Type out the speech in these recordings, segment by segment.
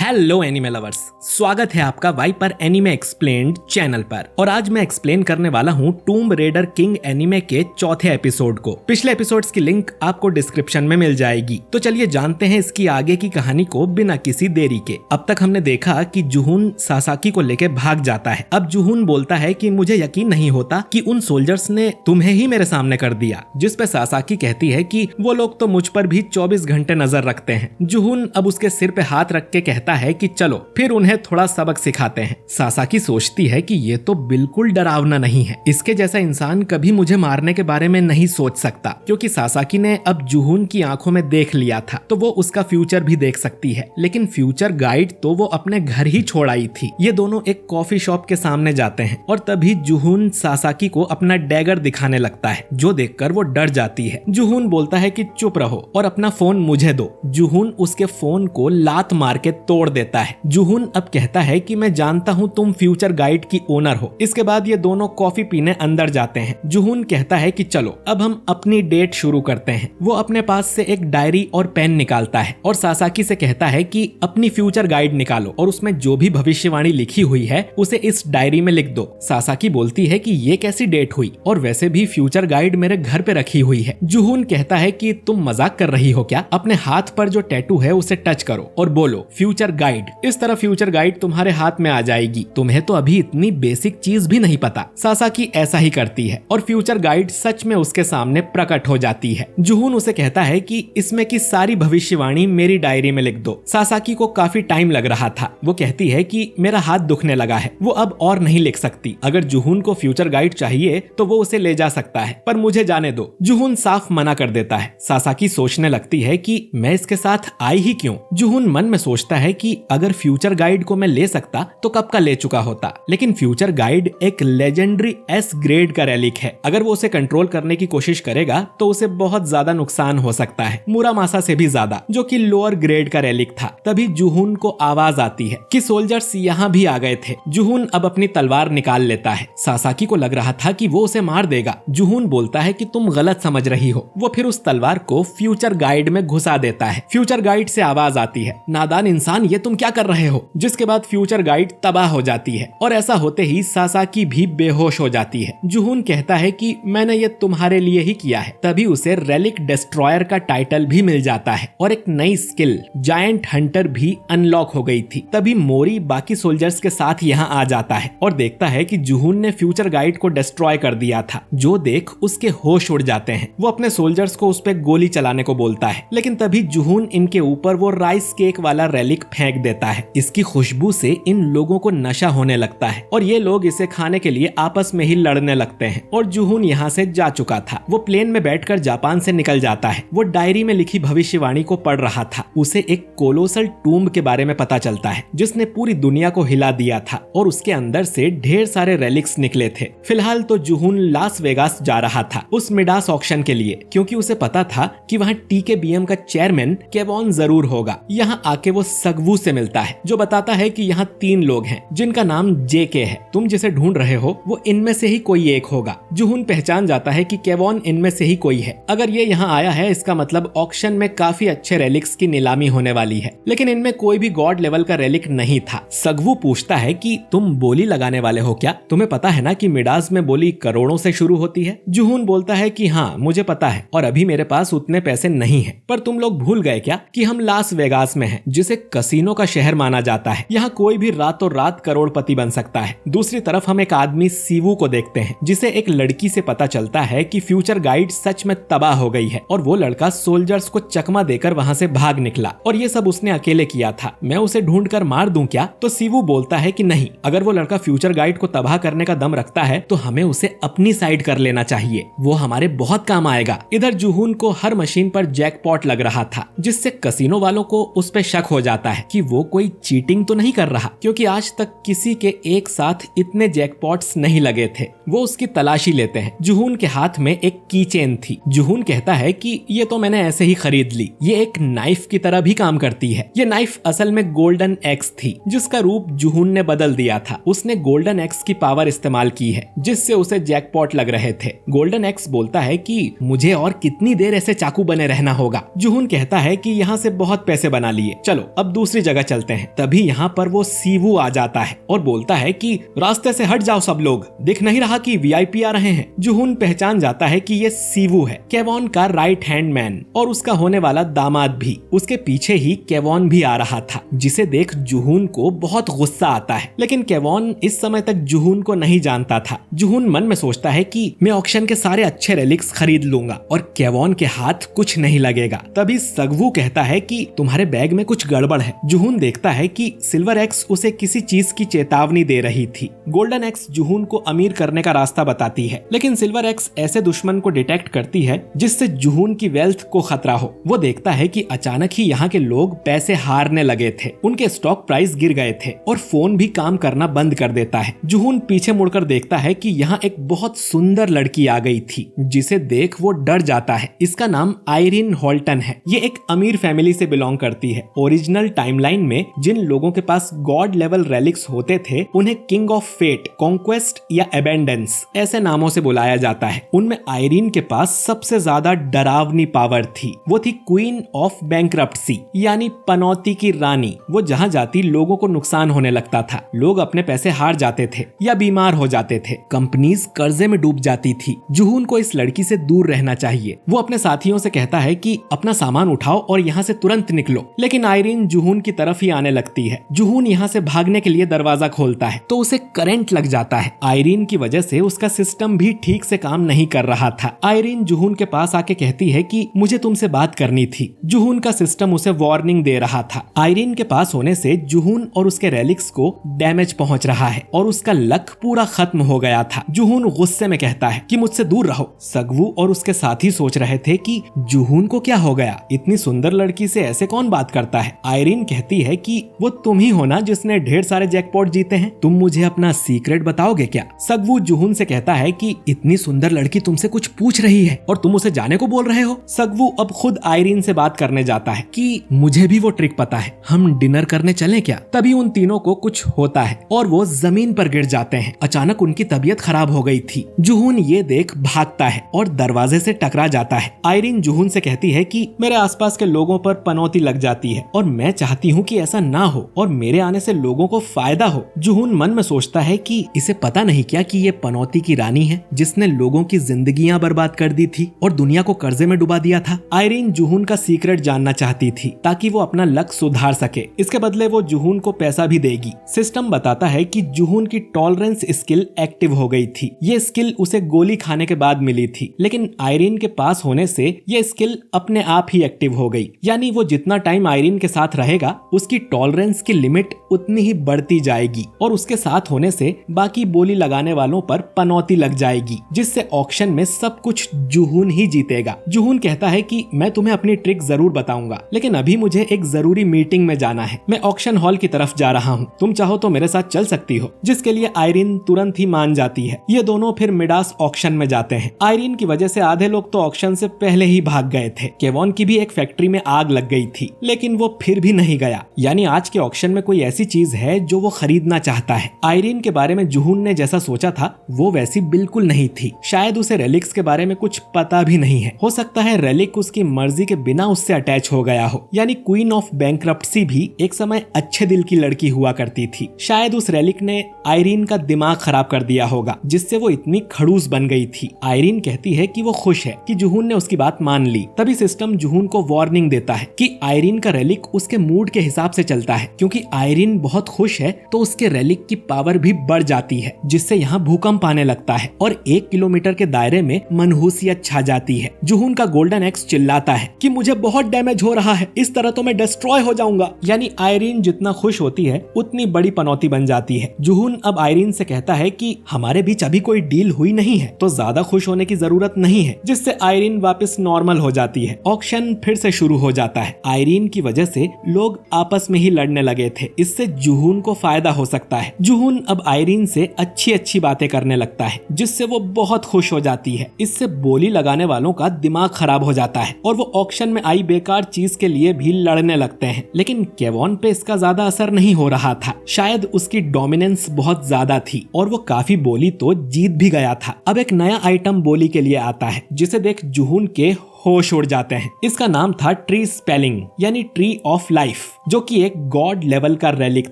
Hello anime lovers, स्वागत है आपका वाइपर एनिमे एक्सप्लेन्ड चैनल पर। और आज मैं एक्सप्लेन करने वाला हूँ टूम्ब रेडर किंग एनिमे के चौथे एपिसोड को। पिछले एपिसोड्स की लिंक आपको डिस्क्रिप्शन में मिल जाएगी। तो चलिए जानते हैं इसकी आगे की कहानी को बिना किसी देरी के। अब तक हमने देखा कि जुहून सासाकी को लेके भाग जाता है। अब जुहून बोलता है कि मुझे यकीन नहीं होता कि उन सोल्जर्स ने तुम्हें ही मेरे सामने कर दिया, जिस पे सासाकी कहती है कि वो लोग तो मुझ पर भी 24 घंटे नजर रखते हैं। जुहून अब उसके सिर पे हाथ रख के कहता है कि चलो फिर उन्हें थोड़ा सबक सिखाते हैं। सासाकी सोचती है कि ये तो बिल्कुल डरावना नहीं है, इसके जैसा इंसान कभी मुझे मारने के बारे में नहीं सोच सकता, क्योंकि सासाकी ने अब जुहून की आंखों में देख लिया था तो वो उसका फ्यूचर भी देख सकती है। लेकिन फ्यूचर गाइड तो वो अपने घर ही छोड़ आई थी। ये दोनों एक कॉफी शॉप के सामने जाते हैं और तभी जुहून सासाकी को अपना डैगर दिखाने लगता है, जो देखकर वो डर जाती है। जुहून बोलता है कि चुप रहो और अपना फोन मुझे दो। जुहून उसके फोन को लात मार के तोड़ देता है। जुहून अब कहता है कि मैं जानता हूँ तुम फ्यूचर गाइड की ओनर हो। इसके बाद ये दोनों कॉफी पीने अंदर जाते हैं। जुहून कहता है कि चलो अब हम अपनी डेट शुरू करते हैं। वो अपने पास से एक डायरी और पेन निकालता है और सासाकी से कहता है कि अपनी फ्यूचर गाइड निकालो और उसमें जो भी भविष्यवाणी लिखी हुई है उसे इस डायरी में लिख दो। सासाकी बोलती है कि ये कैसी डेट हुई, और वैसे भी फ्यूचर गाइड मेरे घर पे रखी हुई है। जुहून कहता है कि तुम मजाक कर रही हो क्या? अपने हाथ पर जो टैटू है उसे टच करो और बोलो फ्यूचर गाइड। इस तरह फ्यूचर गाइड तुम्हारे हाथ में आ जाएगी। तुम्हें तो अभी इतनी बेसिक चीज भी नहीं पता। सासाकी ऐसा ही करती है और फ्यूचर गाइड सच में उसके सामने प्रकट हो जाती है। जुहून उसे कहता है कि इसमें की सारी भविष्यवाणी मेरी डायरी में लिख दो। सासाकी को काफी टाइम लग रहा था। वो कहती है कि मेरा हाथ दुखने लगा है, वो अब और नहीं लिख सकती। अगर जुहून को फ्यूचर गाइड चाहिए तो वो उसे ले जा सकता है, पर मुझे जाने दो। जुहून साफ मना कर देता है। सासाकी सोचने लगती है कि मैं इसके साथ आई ही क्यों। जुहून मन में सोचता है कि अगर फ्यूचर गाइड को मैं ले सकता तो कब का ले चुका होता। लेकिन फ्यूचर गाइड एक लेजेंडरी एस ग्रेड का रेलिक है। अगर वो उसे कंट्रोल करने की कोशिश करेगा तो उसे बहुत ज्यादा नुकसान हो सकता है, मुरामासा से भी ज्यादा, जो कि लोअर ग्रेड का रेलिक था। तभी जुहून को आवाज आती है कि सोल्जर्स यहाँ भी आ गए थे। जुहून अब अपनी तलवार निकाल लेता है। सासाकी को लग रहा था कि वो उसे मार देगा। जुहून बोलता है कि तुम गलत समझ रही हो। वो फिर उस तलवार को फ्यूचर गाइड में घुसा देता है। फ्यूचर गाइड से आवाज आती है, नादान इंसान, ये तुम क्या कर रहे हो? जिसके बाद फ्यूचर गाइड तबाह हो जाती है और ऐसा होते ही सासाकी भी बेहोश हो जाती है। जुहून कहता है कि मैंने ये तुम्हारे लिए ही किया है। तभी उसे रेलिक डिस्ट्रॉयर का टाइटल भी मिल जाता है और एक नई स्किल जायंट हंटर भी अनलॉक हो गई थी। तभी मोरी बाकी सोल्जर्स के साथ यहाँ आ जाता है और देखता है कि जुहून ने फ्यूचर गाइड को डिस्ट्रॉय कर दिया था। जो देख उसके होश उड़ जाते हैं। वो अपने सोल्जर्स को उस पे गोली चलाने को बोलता है, लेकिन तभी जुहून इनके ऊपर वो राइस केक वाला रेलिक फेंक देता है। इसकी खुशबू से इन लोगों को नशा होने लगता है और ये लोग इसे खाने के लिए आपस में ही लड़ने लगते हैं। और जुहून यहाँ से जा चुका था। वो प्लेन में बैठकर जापान से निकल जाता है। वो डायरी में लिखी भविष्यवाणी को पढ़ रहा था। उसे एक कोलोसल टूम्ब के बारे में पता चलता है, जिसने पूरी दुनिया को हिला दिया था और उसके अंदर से ढेर सारे रेलिक्स निकले थे। फिलहाल तो जुहून लास वेगास जा रहा था उस मिडास ऑक्शन के लिए, क्योंकि उसे पता था कि वहाँ TKBM का चेयरमैन केवॉन जरूर होगा। यहाँ आके वो सगवू से मिलता है, जो बताता है कि यहाँ 3 लोग हैं जिनका नाम JK है। तुम जिसे ढूंढ रहे हो वो इनमें से ही कोई एक होगा। जुहून पहचान जाता है कि केवॉन इनमें से ही कोई है। अगर ये यहाँ आया है इसका मतलब ऑक्शन में काफी अच्छे रेलिक्स की नीलामी होने वाली है, लेकिन इनमें कोई भी गॉड लेवल का रेलिक नहीं था। सगवू पूछता है कि तुम बोली लगाने वाले हो क्या? तुम्हें पता है ना कि मिडास में बोली करोड़ों से शुरू होती है? जुहून बोलता है कि हाँ मुझे पता है, और अभी मेरे पास उतने पैसे नहीं है। पर तुम लोग भूल गए क्या कि हम लास वेगास में हैं, जिसे कसीनो का शहर माना जाता है। यहाँ कोई भी रातों रात करोड़पति बन सकता है। दूसरी तरफ हम एक आदमी सीवू को देखते हैं, जिसे एक लड़की से पता चलता है कि फ्यूचर गाइड सच में तबाह हो गई है और वो लड़का सोल्जर्स को चकमा देकर वहाँ से भाग निकला और ये सब उसने अकेले किया था। मैं उसे ढूंढकर मार दूं क्या? तो सीवू बोलता है कि नहीं, अगर वो लड़का फ्यूचर गाइड को तबाह करने का दम रखता है तो हमें उसे अपनी साइड कर लेना चाहिए। वो हमारे बहुत काम आएगा। इधर जुहून को हर मशीन पर जैकपॉट लग रहा था, जिससे कसीनो वालों को उस पे शक हो जाता है कि वो कोई चीटिंग तो नहीं कर रहा, क्योंकि आज तक किसी के एक साथ इतने जैकपॉट्स नहीं लगे थे। वो उसकी तलाशी लेते हैं। जुहून के हाथ में एक की चेन थी। जुहून कहता है कि ये तो मैंने ऐसे ही खरीद ली, ये एक नाइफ की तरह भी काम करती है। ये नाइफ असल में गोल्डन एक्स थी, जिसका रूप जुहून ने बदल दिया था। उसने गोल्डन एक्स की पावर इस्तेमाल की है, जिससे उसे जैकपॉट लग रहे थे। गोल्डन एक्स बोलता है कि मुझे और कितनी देर ऐसे चाकू बने रहना होगा। जुहून कहता है कि यहाँ से बहुत पैसे बना लिए, चलो अब दूसरी दूसरी जगह चलते हैं। तभी यहाँ पर वो सीवू आ जाता है और बोलता है कि रास्ते से हट जाओ सब लोग, दिख नहीं रहा कि वीआईपी आ रहे हैं। जुहून पहचान जाता है कि ये सीवू है, केवॉन का राइट हैंड मैन और उसका होने वाला दामाद भी। उसके पीछे ही केवॉन भी आ रहा था, जिसे देख जुहून को बहुत गुस्सा आता है। लेकिन केवॉन इस समय तक जुहून को नहीं जानता था। जुहून मन में सोचता है कि मैं ऑक्शन के सारे अच्छे रेलिक्स खरीद लूंगा और केवॉन के हाथ कुछ नहीं लगेगा। तभी सगवू कहता है कि तुम्हारे बैग में कुछ गड़बड़ है। जुहून देखता है कि सिल्वर एक्स उसे किसी चीज की चेतावनी दे रही थी। गोल्डन एक्स जुहून को अमीर करने का रास्ता बताती है, लेकिन सिल्वर एक्स ऐसे दुश्मन को डिटेक्ट करती है जिससे जुहून की वेल्थ को खतरा हो। वो देखता है कि अचानक ही यहाँ के लोग पैसे हारने लगे थे, उनके स्टॉक प्राइस गिर गए थे और फोन भी काम करना बंद कर देता है। जुहून पीछे मुड़कर देखता है कि यहाँ एक बहुत सुंदर लड़की आ गई थी, जिसे देख वो डर जाता है। इसका नाम आयरिन हॉल्टन है। ये एक अमीर फैमिली से बिलोंग करती है। ओरिजिनल टाइमलाइन में जिन लोगों के पास गॉड लेवल रेलिक्स होते थे उन्हें किंग ऑफ फेट, कॉन्क्वेस्ट या एबेंडेंस ऐसे नामों से बुलाया जाता है। उनमें आयरिन के पास सबसे ज्यादा डरावनी पावर थी। वो थी क्वीन ऑफ बैंक्रप्सी, यानी पनौती की रानी। वो जहाँ जाती लोगों को नुकसान होने लगता था, लोग अपने पैसे हार जाते थे या बीमार हो जाते थे, कंपनीज कर्जे में डूब जाती थी। जुहून को इस लड़की से दूर रहना चाहिए। वो अपने साथियों से कहता है कि अपना सामान उठाओ और यहाँ से तुरंत निकलो, लेकिन आयरिन जुहून की तरफ ही आने लगती है। जुहून यहाँ से भागने के लिए दरवाजा खोलता है तो उसे करंट लग जाता है। आयरिन की वजह से उसका सिस्टम भी ठीक से काम नहीं कर रहा था। आयरिन जुहून के पास आके कहती है कि मुझे तुमसे बात करनी थी। जुहून का सिस्टम उसे वार्निंग दे रहा था। आयरिन के पास होने से जुहून और उसके रेलिक्स को डैमेज पहुंच रहा है और उसका लक पूरा खत्म हो गया था। जुहून गुस्से में कहता है कि मुझसे दूर रहो। सगवू और उसके साथी सोच रहे थे कि जुहून को क्या हो गया, इतनी सुंदर लड़की से ऐसे कौन बात करता है। आयरिन कहती है कि वो तुम ही हो ना जिसने ढेर सारे जैकपॉट जीते हैं, तुम मुझे अपना सीक्रेट बताओगे क्या। सगवू जुहून से कहता है कि इतनी सुंदर लड़की तुमसे कुछ पूछ रही है और तुम उसे जाने को बोल रहे हो। सगवू अब खुद आयरिन से बात करने जाता है कि मुझे भी वो ट्रिक पता है, हम डिनर करने चलें क्या। तभी उन तीनों को कुछ होता है और वो जमीन पर गिर जाते हैं। अचानक उनकी तबीयत खराब हो गई थी। जुहून ये देख भागता है और दरवाजे से टकरा जाता है। आयरिन जुहून से कहती है कि मेरे आसपास के लोगों पर पनौती लग जाती है और मैं चाहती हूँ कि ऐसा ना हो और मेरे आने से लोगों को फायदा हो। जुहून मन में सोचता है कि इसे पता नहीं क्या कि ये पनौती की रानी है जिसने लोगों की जिंदगियां बर्बाद कर दी थी और दुनिया को कर्जे में डुबा दिया था। आयरिन जुहून का सीक्रेट जानना चाहती थी ताकि वो अपना लक सुधार सके। इसके बदले वो जुहून को पैसा भी देगी। सिस्टम बताता है कि जुहून की टॉलरेंस स्किल एक्टिव हो गई थी। ये स्किल उसे गोली खाने के बाद मिली थी, लेकिन आयरिन के पास होने से ये स्किल अपने आप ही एक्टिव हो गई। यानी वो जितना टाइम आयरिन के साथ रहेगा उसकी टॉलरेंस की लिमिट उतनी ही बढ़ती जाएगी और उसके साथ होने से बाकी बोली लगाने वालों पर पनौती लग जाएगी, जिससे ऑक्शन में सब कुछ जुहून ही जीतेगा। जुहून कहता है कि मैं तुम्हें अपनी ट्रिक जरूर बताऊंगा, लेकिन अभी मुझे एक जरूरी मीटिंग में जाना है। मैं ऑक्शन हॉल की तरफ जा रहा हूँ, तुम चाहो तो मेरे साथ चल सकती हो। जिसके लिए आयरिन तुरंत ही मान जाती है। ये दोनों फिर मिडास ऑक्शन में जाते हैं। आयरिन की वजह से आधे लोग तो ऑक्शन से पहले ही भाग गए थे। केवॉन की भी एक फैक्ट्री में आग लग गई थी, लेकिन वो फिर भी नहीं गया। यानी आज के ऑक्शन में कोई ऐसी चीज है जो वो खरीदना चाहता है। आयरिन के बारे में जुहून ने जैसा सोचा था वो वैसी बिल्कुल नहीं थी। शायद उसे रेलिक्स के बारे में कुछ पता भी नहीं है। हो सकता है रेलिक उसकी मर्जी के बिना उससे अटैच हो गया हो। यानी क्वीन ऑफ बैंक्रप्सी भी एक समय अच्छे दिल की लड़की हुआ करती थी। शायद उस रेलिक ने आयरिन का दिमाग खराब कर दिया होगा, जिससे वो इतनी खड़ूस बन गई थी। आयरिन कहती है कि वो खुश है कि जुहून ने उसकी बात मान ली। तभी सिस्टम जुहून को वार्निंग देता है कि आयरिन का रेलिक उसके मूड के हिसाब से चलता है। क्योंकि आयरिन बहुत खुश है तो उसके रेलिक की पावर भी बढ़ जाती है, जिससे यहाँ भूकंप आने लगता है और 1 किलोमीटर के दायरे में मनहूसियत छा जाती है। जुहून का गोल्डन एक्स चिल्लाता है कि मुझे बहुत डैमेज हो रहा है, इस तरह तो मैं डिस्ट्रॉय हो जाऊंगा। यानी आयरिन जितना खुश होती है उतनी बड़ी पनौती बन जाती है। जुहून अब आयरिन से कहता है कि हमारे बीच अभी कोई डील हुई नहीं है तो ज्यादा खुश होने की जरूरत नहीं है, जिससे आयरिन वापस नॉर्मल हो जाती है। ऑक्शन फिर से शुरू हो जाता है। आयरिन की वजह से लोग आपस में ही लड़ने लगे थे, इससे जुहून को फायदा हो सकता है। जुहून अब आयरिन से अच्छी अच्छी बातें करने लगता है, जिससे वो बहुत खुश हो जाती है। इससे बोली लगाने वालों का दिमाग खराब हो जाता है और वो ऑक्शन में आई बेकार चीज के लिए भी लड़ने लगते हैं। लेकिन केवॉन पे इसका ज्यादा असर नहीं हो रहा था। शायद उसकी डोमिनेंस बहुत ज्यादा थी और वो काफी बोली तो जीत भी गया था। अब एक नया आइटम बोली के लिए आता है, जिसे देख जुहून के होश उड़ जाते हैं। इसका नाम था ट्री स्पेलिंग यानी ट्री ऑफ लाइफ, जो कि एक गॉड लेवल का रेलिक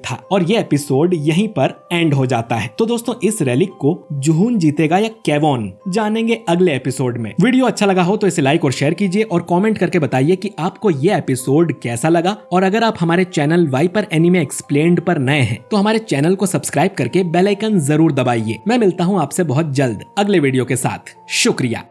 था और ये एपिसोड यहीं पर एंड हो जाता है। तो दोस्तों इस रेलिक को जुहून जीतेगा या कैवॉन, जानेंगे अगले एपिसोड में। वीडियो अच्छा लगा हो तो इसे लाइक और शेयर कीजिए और कमेंट करके बताइए कि आपको ये एपिसोड कैसा लगा। और अगर आप हमारे चैनल वाइपर एनीमे एक्सप्लेन्ड पर नए हैं तो हमारे चैनल को सब्सक्राइब करके बेल आइकन जरूर दबाइए। मैं मिलता हूँ आपसे बहुत जल्द अगले वीडियो के साथ। शुक्रिया।